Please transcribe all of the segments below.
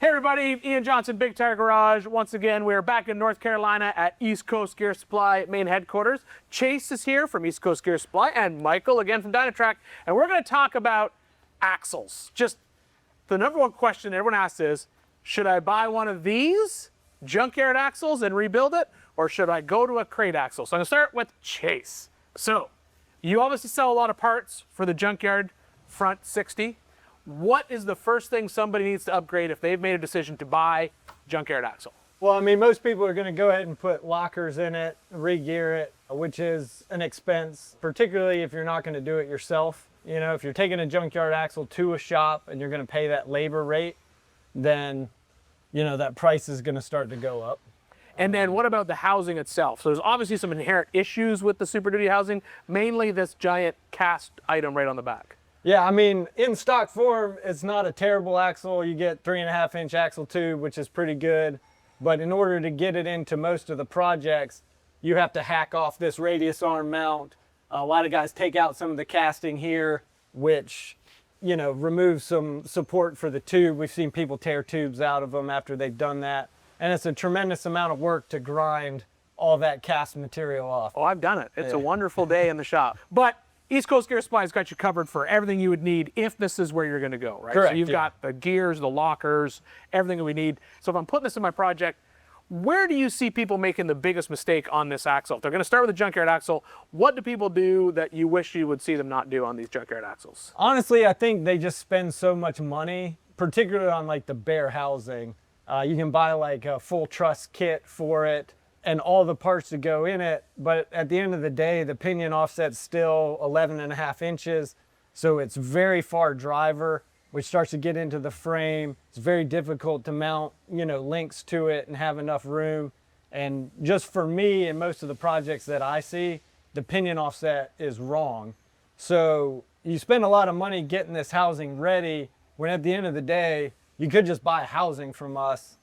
Hey everybody, Ian Johnson, Big Tire Garage. Once again, we are back in North Carolina at East Coast Gear Supply main headquarters. Chase is here from East Coast Gear Supply and Michael again from Dynatrac. And we're gonna talk about axles. Just the number one question everyone asks is, should I buy one of these junkyard axles and rebuild it? Or should I go to a crate axle? So I'm gonna start with Chase. So you obviously sell a lot of parts for the Junkyard front 60. What is the first thing somebody needs to upgrade if they've made a decision to buy junkyard axle? Well, I mean, most people are going to go ahead and put lockers in it, re-gear it, which is an expense, particularly if you're not going to do it yourself. You know, if you're taking a junkyard axle to a shop and you're going to pay that labor rate, then, you know, that price is going to start to go up. And then what about the housing itself? So there's obviously some inherent issues with the Super Duty housing, mainly this giant cast item right on the back. Yeah, I mean, in stock form, it's not a terrible axle. You get 3.5-inch axle tube, which is pretty good. But in order to get it into most of the projects, you have to hack off this radius arm mount. A lot of guys take out some of the casting here, which, you know, removes some support for the tube. We've seen people tear tubes out of them after they've done that. And it's a tremendous amount of work to grind all that cast material off. Oh, I've done it. It's a wonderful day in the shop. But East Coast Gear Supply has got you covered for everything you would need if this is where you're going to go, right? Correct, so you've got the gears, the lockers, everything that we need. So if I'm putting this in my project, where do you see people making the biggest mistake on this axle? If they're going to start with a junkyard axle, what do people do that you wish you would see them not do on these junkyard axles? Honestly, I think they just spend so much money, particularly on like the bare housing. You can buy like a full truss kit for it and all the parts to go in it, but at the end of the day, the pinion offset's still 11.5 inches, so it's very far driver, which starts to get into the frame. It's very difficult to mount, you know, links to it and have enough room. And just for me and most of the projects that I see, the pinion offset is wrong. So you spend a lot of money getting this housing ready, when at the end of the day, you could just buy housing from us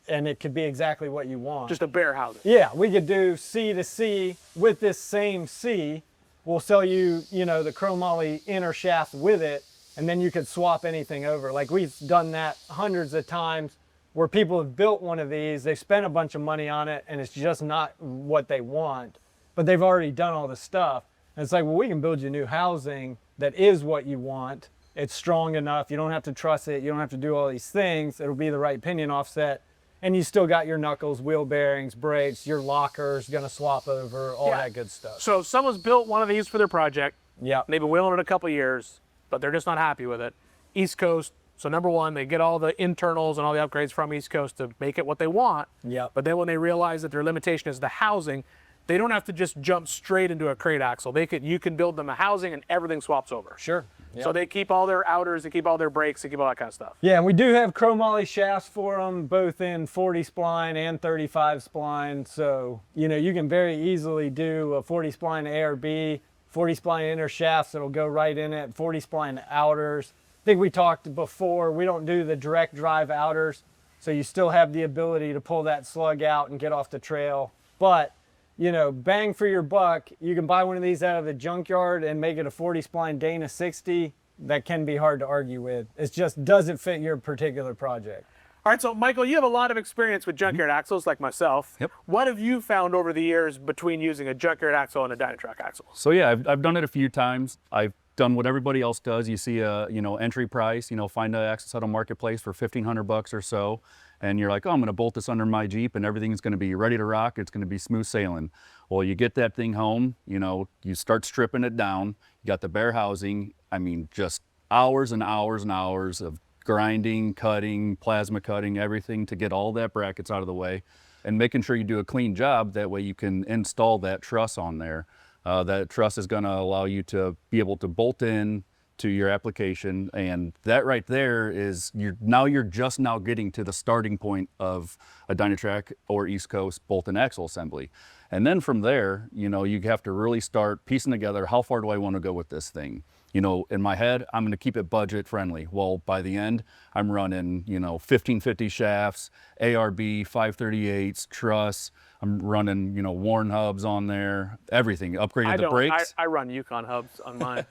and it could be exactly what you want. Just a bare housing. Yeah, we could do C to C with this same C. We'll sell you, you know, the chromoly inner shaft with it, and then you could swap anything over. Like we've done that hundreds of times where people have built one of these, they spent a bunch of money on it, and it's just not what they want, but they've already done all the stuff. And it's like, well, we can build you new housing that is what you want. It's strong enough, you don't have to truss it, you don't have to do all these things, it'll be the right pinion offset. And you still got your knuckles, wheel bearings, brakes, your lockers gonna swap over, all that good stuff. So if someone's built one of these for their project, yeah, they've been wheeling it a couple of years, but they're just not happy with it. East Coast, so number one, they get all the internals and all the upgrades from East Coast to make it what they want. Yeah. But then when they realize that their limitation is the housing, they don't have to just jump straight into a crate axle. You can build them a housing and everything swaps over. Sure. Yep. So they keep all their outers, they keep all their brakes, they keep all that kind of stuff. Yeah, and we do have chromoly shafts for them, both in 40 spline and 35 spline. So, you know, you can very easily do a 40 spline ARB, 40 spline inner shafts that'll go right in it, 40 spline outers. I think we talked before, we don't do the direct drive outers, so you still have the ability to pull that slug out and get off the trail. But, you know, bang for your buck, you can buy one of these out of the junkyard and make it a 40 spline Dana 60. That can be hard to argue with. It just doesn't fit your particular project. All right, so Michael, you have a lot of experience with junkyard axles like myself. Yep. What have you found over the years between using a junkyard axle and a Dynatrac axle? So yeah, I've done it a few times. I've done what everybody else does. You see a, you know, entry price, you know, find an axle at a marketplace for $1,500 or so. And you're like, oh, I'm gonna bolt this under my Jeep and everything's gonna be ready to rock. It's gonna be smooth sailing. Well, you get that thing home, you know, you start stripping it down. You got the bare housing. I mean, just hours and hours and hours of grinding, cutting, plasma cutting, everything to get all that brackets out of the way and making sure you do a clean job. That way you can install that truss on there. That truss is gonna allow you to be able to bolt in to your application, and that right there is you're just now getting to the starting point of a Dynatrac or East Coast bolt and axle assembly. And then from there, you know, you have to really start piecing together, how far do I want to go with this thing? You know, in my head, I'm going to keep it budget friendly. Well, by the end, I'm running, you know, 1550 shafts, ARB, 538s, truss. I'm running, you know, worn hubs on there, everything, upgraded the brakes. I run Yukon hubs on mine,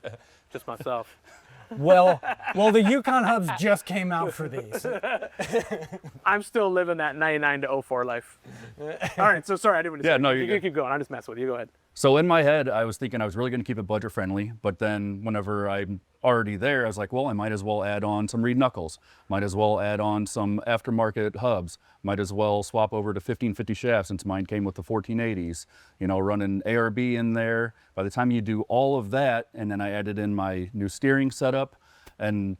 just myself. Well, the Yukon hubs just came out for these. I'm still living that 99 to 04 life. All right, so sorry, I didn't want to Yeah, say. no, you you're can good. keep going. I'm just messing with you. Go ahead. So in my head, I was thinking I was really going to keep it budget friendly, but then whenever I'm already there, I was like, well, I might as well add on some reed knuckles, might as well add on some aftermarket hubs, might as well swap over to 1550 shafts since mine came with the 1480s, you know, running ARB in there. By the time you do all of that, and then I added in my new steering setup and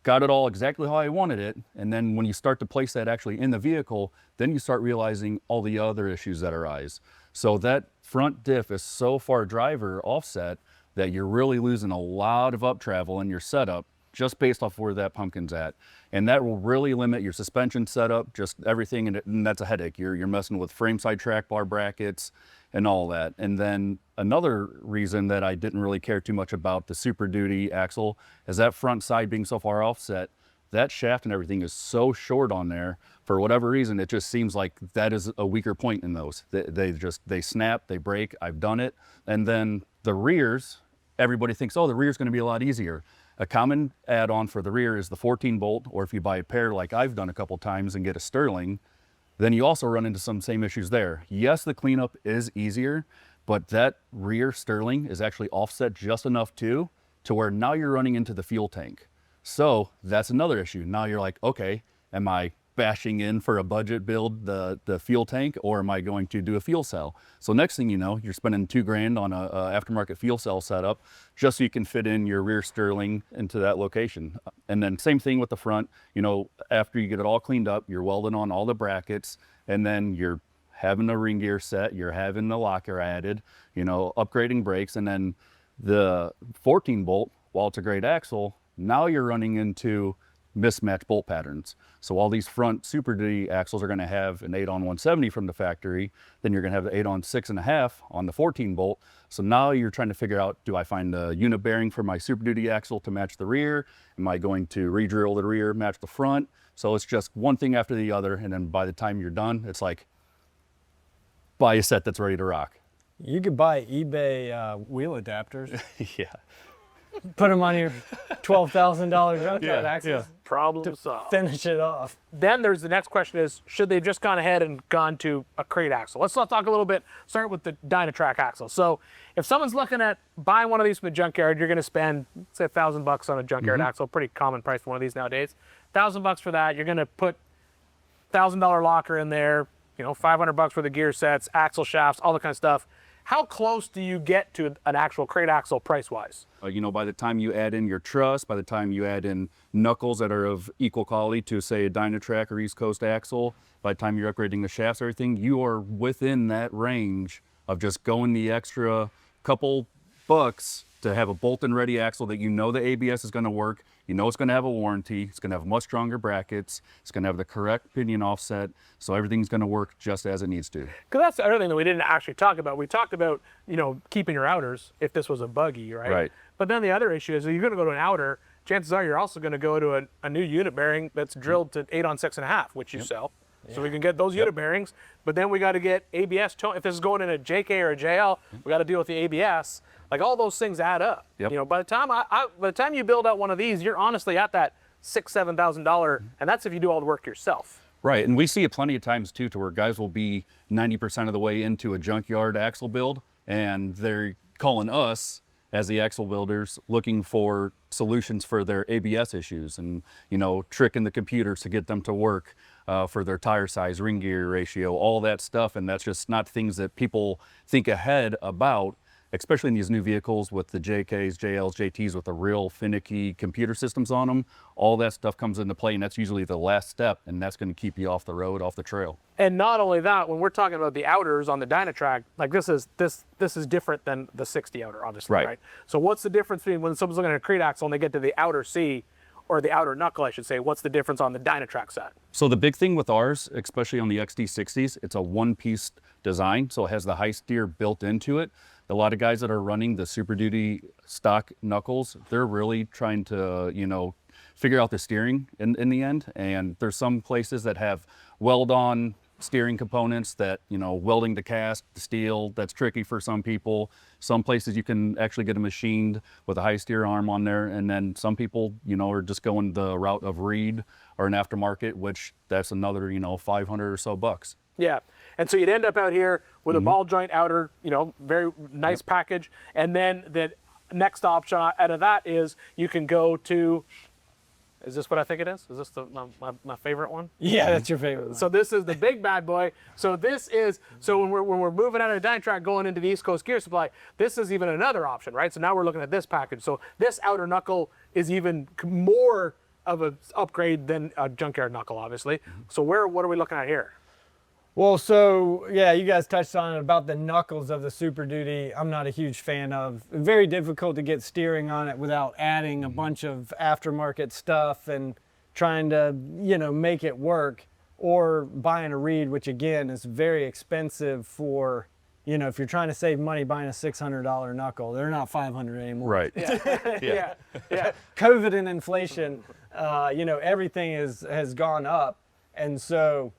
got it all exactly how I wanted it. And then when you start to place that actually in the vehicle, then you start realizing all the other issues that arise. So that front diff is so far driver offset that you're really losing a lot of up travel in your setup just based off where that pumpkin's at. And that will really limit your suspension setup, just everything, and that's a headache. You're messing with frame side track bar brackets and all that. And then another reason that I didn't really care too much about the Super Duty axle is that front side being so far offset, that shaft and everything is so short on there. For whatever reason, it just seems like that is a weaker point in those. They snap, they break, I've done it. And then the rears, everybody thinks, oh, the rear's gonna be a lot easier. A common add-on for the rear is the 14 bolt, or if you buy a pair like I've done a couple times and get a Sterling, then you also run into some same issues there. Yes, the cleanup is easier, but that rear Sterling is actually offset just enough too, to where now you're running into the fuel tank. So that's another issue. Now you're like, okay, am I bashing in for a budget build the fuel tank, or am I going to do a fuel cell? So next thing you know, you're spending $2,000 on a aftermarket fuel cell setup just so you can fit in your rear Sterling into that location. And then same thing with the front. You know, after you get it all cleaned up, you're welding on all the brackets, and then you're having a ring gear set, you're having the locker added, you know, upgrading brakes, and then the 14 bolt, while it's a great axle, now you're running into mismatched bolt patterns. So all these front Super Duty axles are going to have an 8-on-170 from the factory, then you're going to have the 8-on-6.5 on the 14 bolt. So now you're trying to figure out, do I find a unit bearing for my Super Duty axle to match the rear? Am I going to re-drill the rear, match the front? So it's just one thing after the other, and then by the time you're done, it's like, buy a set that's ready to rock. You could buy eBay wheel adapters, Yeah. put them on your $12,000 Junkyard axles, Problem solved. finish it off. Then there's the next question is, should they have just gone ahead and gone to a crate axle? Let's talk a little bit, start with the Dynatrac axle. So if someone's looking at buying one of these from the junkyard, you're gonna spend, say, $1,000 on a junkyard axle, pretty common price for one of these nowadays. $1,000 for that, you're gonna put $1,000 locker in there, you know, $500 for the gear sets, axle shafts, all that kind of stuff. How close do you get to an actual crate axle price-wise? You know, by the time you add in your truss, by the time you add in knuckles that are of equal quality to, say, a Dynatrac or East Coast axle, by the time you're upgrading the shafts, everything, you are within that range of just going the extra couple bucks to have a bolt-in ready axle that you know the ABS is going to work, you know it's going to have a warranty, it's going to have much stronger brackets, it's going to have the correct pinion offset, so everything's going to work just as it needs to. Because that's the other thing that we didn't actually talk about. We talked about, you know, keeping your outers if this was a buggy, right? Right. But then the other issue is if you're going to go to an outer, chances are you're also going to go to a new unit bearing that's drilled to 8-on-6.5, which you sell. So we can get those unit bearings, but then we got to get ABS tone. If this is going in a JK or a JL, we got to deal with the ABS. Like all those things add up. Yep. You know, by the time you build out one of these, you're honestly at that $6,000-7,000, and that's if you do all the work yourself. Right, and we see it plenty of times too, to where guys will be 90% of the way into a junkyard axle build, and they're calling us as the axle builders looking for solutions for their ABS issues, and you know, tricking the computers to get them to work for their tire size, ring gear ratio, all that stuff, and that's just not things that people think ahead about, especially in these new vehicles with the JKs, JLs, JTs with the real finicky computer systems on them. All that stuff comes into play, and that's usually the last step, and that's going to keep you off the road, off the trail. And not only that, when we're talking about the outers on the Dynatrac, like this is different than the 60 outer, obviously, right? So what's the difference between when someone's looking at a crate axle and they get to the outer C, or the outer knuckle, I should say, what's the difference on the Dynatrac set? So the big thing with ours, especially on the XD60s, it's a one-piece design, so it has the high steer built into it. A lot of guys that are running the Super Duty stock knuckles, they're really trying to, you know, figure out the steering in the end. And there's some places that have weld-on steering components that, welding to cast the steel, that's tricky for some people. Some places you can actually get them machined with a high steer arm on there. And then some people, are just going the route of reed or an aftermarket, which that's another, 500 or so bucks. Yeah, and so you'd end up out here with a ball joint outer, very nice package. And then the next option out of that is you can go to, is this what I think it is? Is this my favorite one? Yeah, that's your favorite one. So this is the big bad boy. So this is, so when we're moving out of Dynatrac going into the East Coast Gear Supply, this is even another option, right? So now we're looking at this package. So this outer knuckle is even more of an upgrade than a Junkyard knuckle, obviously. So what are we looking at here? Well, so yeah, you guys touched on it about the knuckles of the Super Duty. I'm not a huge fan of. Very difficult to get steering on it without adding a bunch of aftermarket stuff and trying to, make it work, or buying a reed, which again is very expensive for, if you're trying to save money buying a $600 knuckle, they're not $500 anymore. Right. Yeah. COVID and inflation, everything has gone up, and so.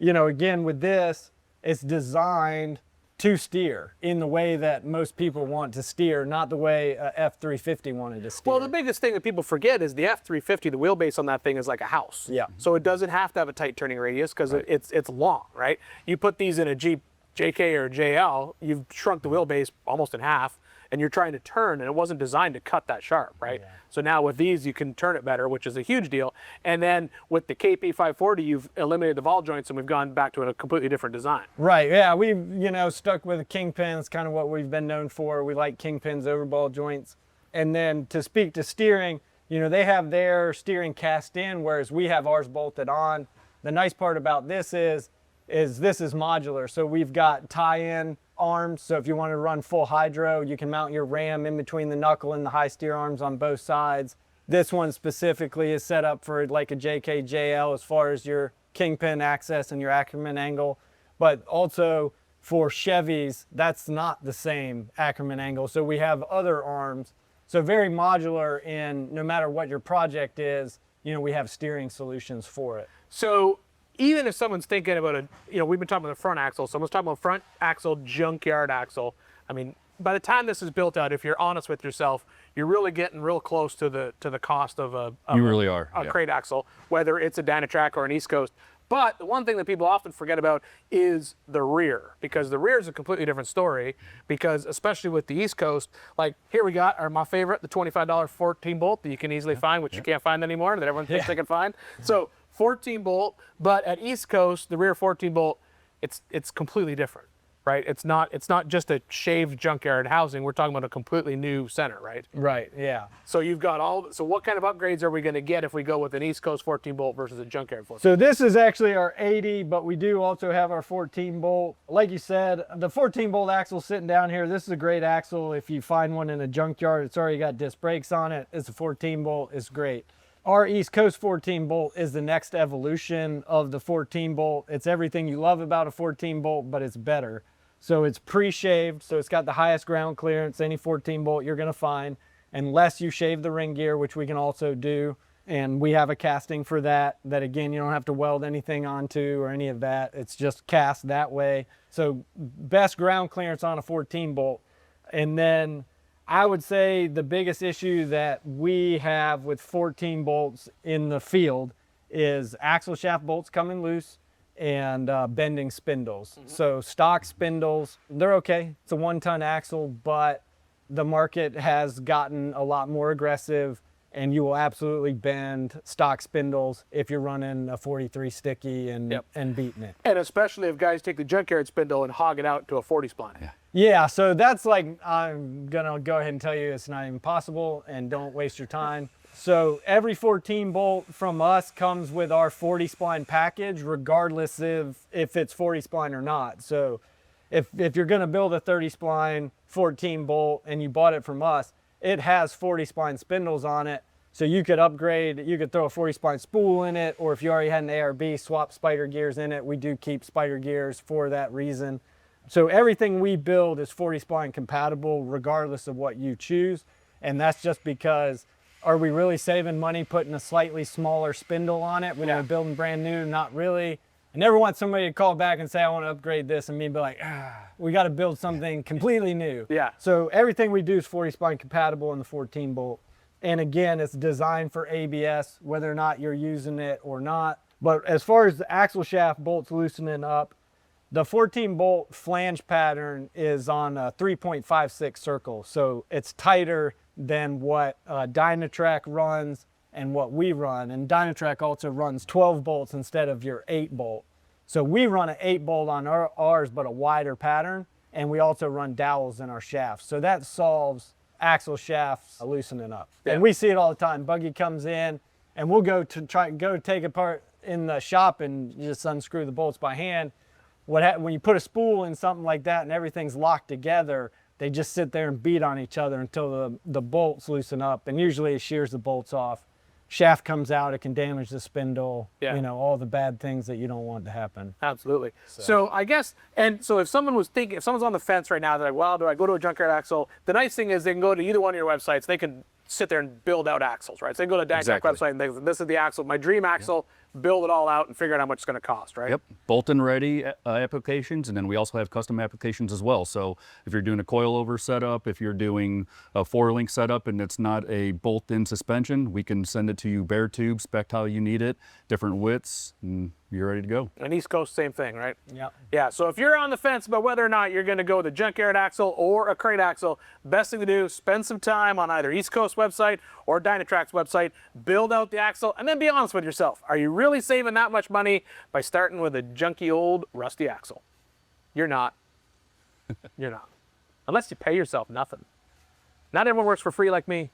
Again, with this, it's designed to steer in the way that most people want to steer, not the way a F350 wanted to steer. Well, the biggest thing that people forget is the F350, the wheelbase on that thing is like a house. Yeah. So it doesn't have to have a tight turning radius because it's long, right? You put these in a Jeep JK or JL, you've shrunk the wheelbase almost in half, and you're trying to turn, and it wasn't designed to cut that sharp, right? Yeah. So now with these, you can turn it better, which is a huge deal. And then with the KP540, you've eliminated the ball joints, and we've gone back to a completely different design. Right, yeah, we've, stuck with a kingpin. It's kind of what we've been known for. We like kingpins over ball joints. And then to speak to steering, they have their steering cast in, whereas we have ours bolted on. The nice part about this is this is modular. So we've got tie-in arms. So if you want to run full hydro, you can mount your ram in between the knuckle and the high steer arms on both sides. This one specifically is set up for like a JK JL as far as your kingpin access and your Ackerman angle. But also for Chevys, that's not the same Ackerman angle. So we have other arms. So very modular in no matter what your project is, we have steering solutions for it. So even if someone's thinking about we've been talking about the front axle, someone's talking about front axle, junkyard axle. I mean, by the time this is built out, if you're honest with yourself, you're really getting real close to the cost of a crate axle, whether it's a Dynatrac or an East Coast. But the one thing that people often forget about is the rear, because the rear is a completely different story, because especially with the East Coast, like here we got my favorite, the $25 14 bolt that you can easily find, which you can't find anymore, that everyone thinks they can find. So 14 bolt, but at East Coast, the rear 14 bolt, it's completely different, right? It's not just a shaved junkyard housing. We're talking about a completely new center, right? Right, yeah. So you've got so what kind of upgrades are we going to get if we go with an East Coast 14 bolt versus a junkyard 14? So this is actually our 80, but we do also have our 14 bolt. Like you said, the 14 bolt axle sitting down here, this is a great axle. If you find one in a junkyard, it's already got disc brakes on it. It's a 14 bolt, it's great. Our East Coast 14 bolt is the next evolution of the 14 bolt. It's everything you love about a 14 bolt, but it's better. So it's pre-shaved, so it's got the highest ground clearance any 14 bolt you're gonna find, unless you shave the ring gear, which we can also do. And we have a casting for that again, you don't have to weld anything onto or any of that. It's just cast that way. So best ground clearance on a 14 bolt. And then I would say the biggest issue that we have with 14 bolts in the field is axle shaft bolts coming loose and bending spindles. So stock spindles, they're okay. It's a 1-ton axle, but the market has gotten a lot more aggressive, and you will absolutely bend stock spindles if you're running a 43 sticky and beating it. And especially if guys take the junkyard spindle and hog it out to a 40 spline. Yeah, so that's like, I'm gonna go ahead and tell you it's not even possible, and don't waste your time. So every 14 bolt from us comes with our 40 spline package, regardless if it's 40 spline or not. So if you're gonna build a 30 spline 14 bolt and you bought it from us, it has 40 spline spindles on it. So you could upgrade, you could throw a 40 spline spool in it, or if you already had an ARB, swap spider gears in it. We do keep spider gears for that reason. So everything we build is 40 spline compatible regardless of what you choose. And that's just because, are we really saving money putting a slightly smaller spindle on it when we're building brand new? Not really. I never want somebody to call back and say, I want to upgrade this, and me be like, we got to build something completely new. Yeah. So everything we do is 40 spline compatible in the 14 bolt. And again, it's designed for ABS, whether or not you're using it or not. But as far as the axle shaft bolts loosening up, the 14 bolt flange pattern is on a 3.56 circle. So it's tighter than what Dynatrac runs and what we run. And Dynatrac also runs 12 bolts instead of your 8 bolt. So we run an 8 bolt on ours, but a wider pattern. And we also run dowels in our shafts. So that solves axle shafts loosening up. Yeah. And we see it all the time. Buggy comes in and we'll go take apart in the shop and just unscrew the bolts by hand. When you put a spool in something like that and everything's locked together, they just sit there and beat on each other until the bolts loosen up. And usually it shears the bolts off. Shaft comes out, it can damage the spindle, Yeah. you know, all the bad things that you don't want to happen. Absolutely. So I guess, and so if someone's on the fence right now, they're like, well, do I go to a Junkyard Axle? The nice thing is they can go to either one of your websites. They can sit there and build out axles, right? So they can go to the Dynatrac Exactly. website and they, this is the axle, my dream axle, build it all out and figure out how much it's going to cost, right? Yep, bolt-in ready applications, and then we also have custom applications as well. So if you're doing a coilover setup, if you're doing a 4-link setup and it's not a bolt-in suspension, we can send it to you bare tube, spec how you need it, different widths, and you're ready to go. And East Coast, same thing, right? Yep. Yeah, so if you're on the fence about whether or not you're going to go with a Junkyard axle or a crate axle, best thing to do, spend some time on either East Coast website or Dynatrac's website, build out the axle, and then be honest with yourself. Are you really saving that much money by starting with a junky old rusty axle? You're not. You're not. Unless you pay yourself nothing. Not everyone works for free like me.